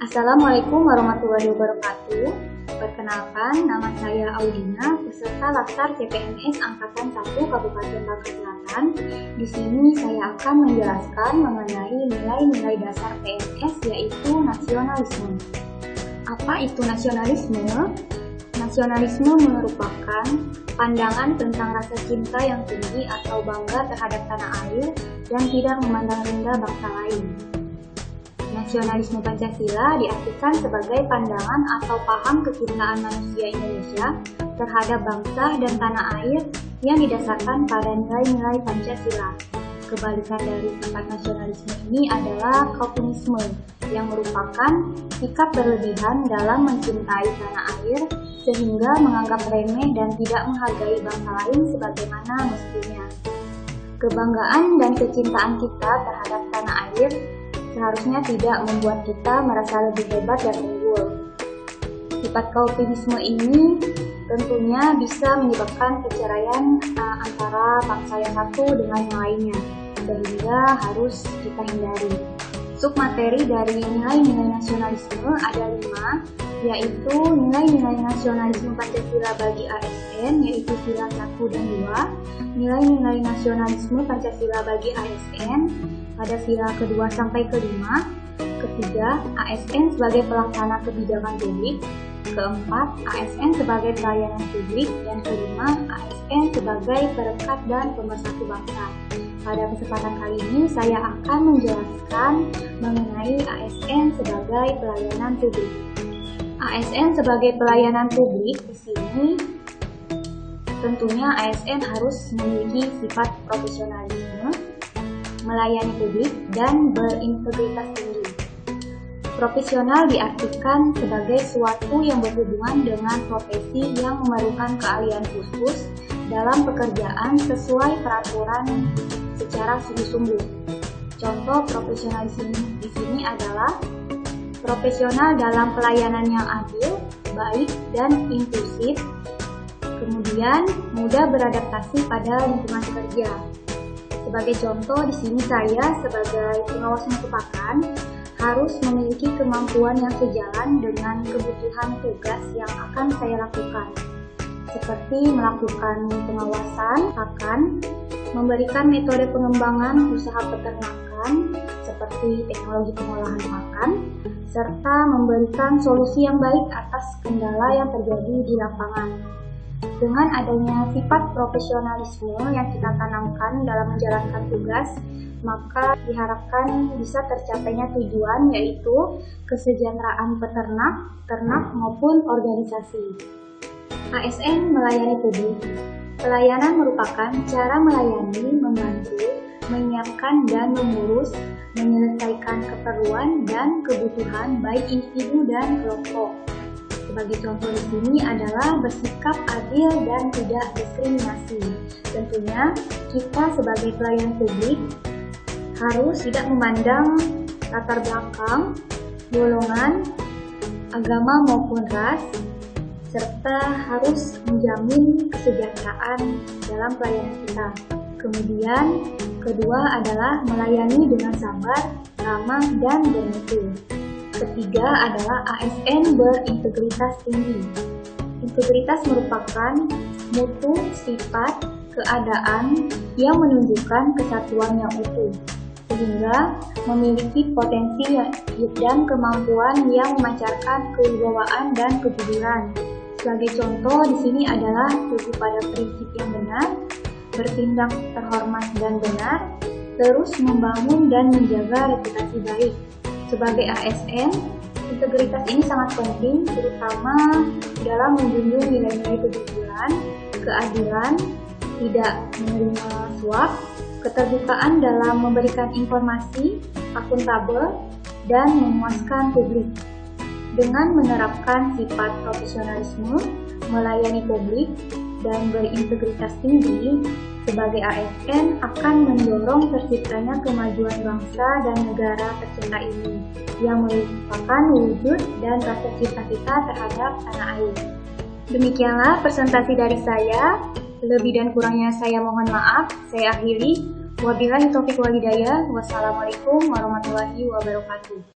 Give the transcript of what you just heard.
Assalamualaikum warahmatullahi wabarakatuh. Perkenalkan, nama saya Audina, peserta Laskar CPNS Angkatan 1 Kabupaten Bangka Selatan. Di sini saya akan menjelaskan mengenai nilai-nilai dasar PNS, yaitu nasionalisme. Apa itu nasionalisme? Nasionalisme merupakan pandangan tentang rasa cinta yang tinggi atau bangga terhadap tanah air yang tidak memandang rendah bangsa lain. Nasionalisme Pancasila diartikan sebagai pandangan atau paham kecintaan manusia Indonesia terhadap bangsa dan tanah air yang didasarkan pada nilai-nilai Pancasila. Kebalikan dari sifat nasionalisme ini adalah komunisme, yang merupakan sikap berlebihan dalam mencintai tanah air sehingga menganggap remeh dan tidak menghargai bangsa lain sebagaimana mestinya. Kebanggaan dan kecintaan kita terhadap tanah air seharusnya tidak membuat kita merasa lebih hebat dan unggul. Sifat komunisme ini tentunya bisa menyebabkan perceraian antara bangsa yang satu dengan yang lainnya, sehingga harus kita hindari. Submateri dari nilai-nilai nasionalisme ada 5, yaitu nilai-nilai nasionalisme Pancasila bagi ASN, yaitu sila 1 dan 2, nilai-nilai nasionalisme Pancasila bagi ASN pada sila kedua sampai kelima, ketiga, ASN sebagai pelaksana kebijakan publik, keempat, ASN sebagai pelayanan publik, dan kelima, ASN sebagai perekat dan pemersatu bangsa. Pada kesempatan kali ini saya akan menjelaskan mengenai ASN sebagai pelayanan publik. ASN sebagai pelayanan publik di sini tentunya ASN harus memiliki sifat profesionalisme, melayani publik, dan berintegritas tinggi. Profesional diartikan sebagai suatu yang berhubungan dengan profesi yang memerlukan keahlian khusus dalam pekerjaan sesuai peraturan secara sungguh-sungguh. Contoh profesionalisme di sini adalah profesional dalam pelayanan yang adil, baik, dan inklusif, kemudian mudah beradaptasi pada lingkungan kerja. Sebagai contoh, di sini saya sebagai pengawas musawarah harus memiliki kemampuan yang sejalan dengan kebutuhan tugas yang akan saya lakukan, seperti melakukan pengawasan pakan, memberikan metode pengembangan usaha peternakan, seperti teknologi pengolahan pakan, serta memberikan solusi yang baik atas kendala yang terjadi di lapangan. Dengan adanya sifat profesionalisme yang kita tanamkan dalam menjalankan tugas, maka diharapkan bisa tercapainya tujuan, yaitu kesejahteraan peternak, ternak, maupun organisasi. ASN melayani publik. Pelayanan merupakan cara melayani, membantu, menyiapkan dan mengurus, menyelesaikan keperluan dan kebutuhan baik individu dan kelompok. Sebagai contoh di sini adalah bersikap adil dan tidak diskriminasi. Tentunya kita sebagai pelayan publik harus tidak memandang latar belakang, golongan, agama maupun ras, serta harus menjamin kesejahteraan dalam pelayanan kita. Kemudian kedua adalah melayani dengan sabar, ramah, dan bermutu. Ketiga adalah ASN berintegritas tinggi. Integritas merupakan mutu, sifat, keadaan yang menunjukkan kesatuan yang utuh, sehingga memiliki potensi dan kemampuan yang memancarkan kewibawaan dan kejujuran. Sebagai contoh di sini adalah teguh pada prinsip yang benar, bertindak terhormat dan benar, terus membangun dan menjaga reputasi baik. Sebagai ASN, integritas ini sangat penting, terutama dalam menjunjung nilai-nilai kejujuran, keadilan, tidak menerima suap, keterbukaan dalam memberikan informasi, akuntabel, dan memuaskan publik. Dengan menerapkan sifat profesionalisme, melayani publik, dan berintegritas tinggi, sebagai ASN akan mendorong terciptanya kemajuan bangsa dan negara tercinta ini, yang merupakan wujud dan rasa cinta kita terhadap tanah air. Demikianlah presentasi dari saya. Lebih dan kurangnya saya mohon maaf. Saya akhiri. Wabillahi taufiq wal hidayah. Wassalamualaikum warahmatullahi wabarakatuh.